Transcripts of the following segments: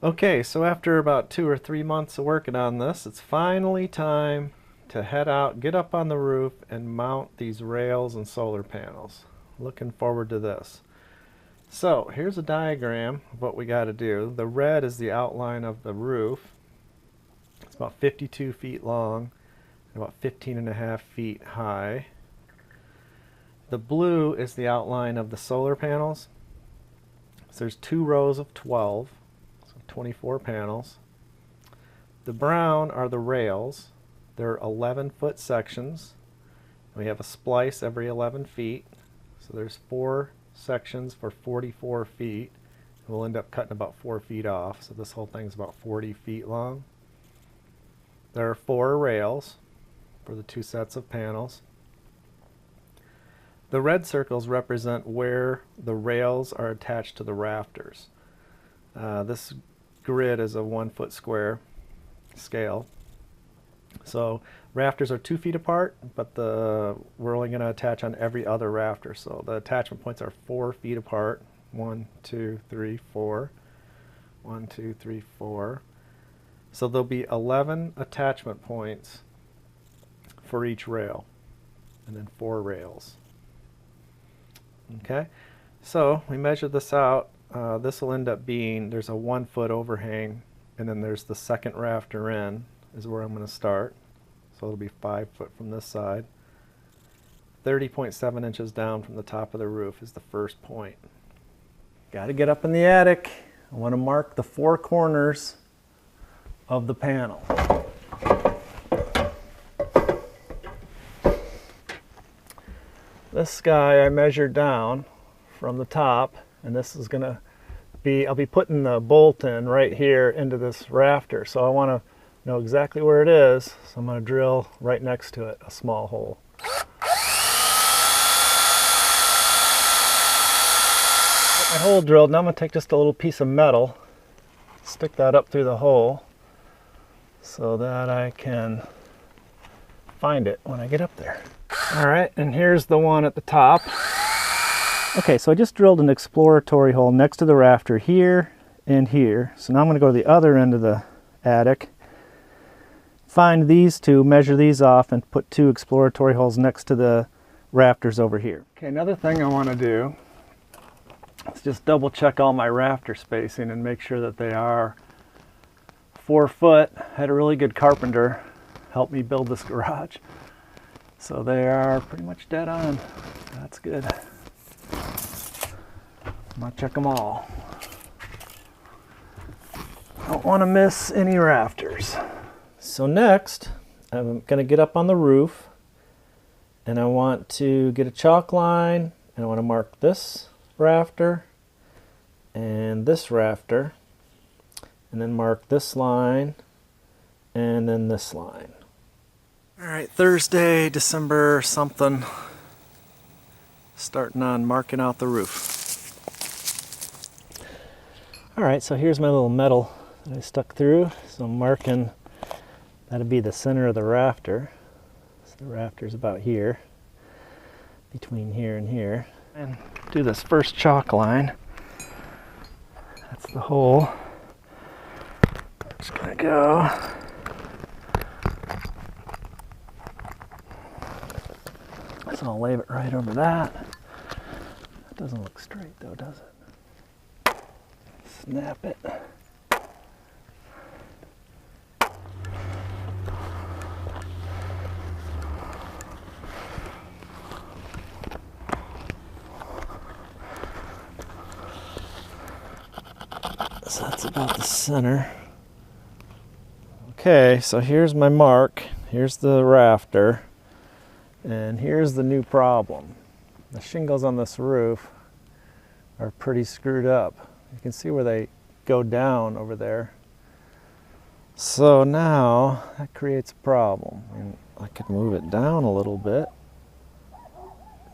Okay, so after about 2 or 3 months of working on this, it's finally time to head out, get up on the roof, and mount these rails and solar panels. Looking forward to this. So here's a diagram of what we got to do. The red is the outline of the roof. It's about 52 feet long and about 15.5 feet high. The blue is the outline of the solar panels. So there's 2 rows of 12. 24 panels. The brown are the rails. They're 11-foot sections. We have a splice every 11 feet. So there's 4 sections for 44 feet. We'll end up cutting about 4 feet off. So this whole thing's about 40 feet long. There are 4 rails for the 2 sets of panels. The red circles represent where the rails are attached to the rafters. This grid is a 1-foot square scale. So rafters are 2 feet apart, but we're only going to attach on every other rafter. So the attachment points are 4 feet apart. 1, 2, 3, 4. 1, 2, 3, 4. So there'll be 11 attachment points for each rail, and then 4 rails. Okay, so we measured this out. This will end up being, there's a 1-foot overhang, and then there's the second rafter in is where I'm going to start. So it'll be 5 foot from this side. 30.7 inches down from the top of the roof is the first point. Got to get up in the attic. I want to mark the 4 corners of the panel. This guy I measured down from the top, and this is going to be, I'll be putting the bolt in right here into this rafter. So I want to know exactly where it is. So I'm going to drill right next to it, a small hole. Got my hole drilled. Now I'm going to take just a little piece of metal, stick that up through the hole so that I can find it when I get up there. All right, and here's the one at the top. Okay, so I just drilled an exploratory hole next to the rafter here and here. So now I'm going to go to the other end of the attic, find these 2, measure these off, and put 2 exploratory holes next to the rafters over here. Okay, another thing I want to do is just double check all my rafter spacing and make sure that they are 4 foot. I had a really good carpenter help me build this garage. So they are pretty much dead on. That's good. I'm going to check them all. Don't want to miss any rafters. So next, I'm going to get up on the roof, and I want to get a chalk line, and I want to mark this rafter and this rafter, and then mark this line and then this line. All right, Thursday, December something, starting on marking out the roof. All right, so here's my little metal that I stuck through. So I'm marking, that'll be the center of the rafter. So the rafter's about here, between here and here. And do this first chalk line. That's the hole. Just gonna go. So I'll lay it right over that. It doesn't look straight though, does it? Snap it. So that's about the center. Okay, so here's my mark. Here's the rafter. And here's the new problem. The shingles on this roof are pretty screwed up. You can see where they go down over there. So now that creates a problem. And I could move it down a little bit.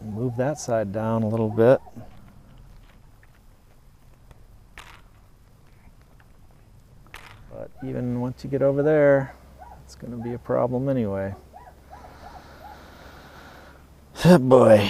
Move that side down a little bit. But even once you get over there, it's going to be a problem anyway. Oh boy.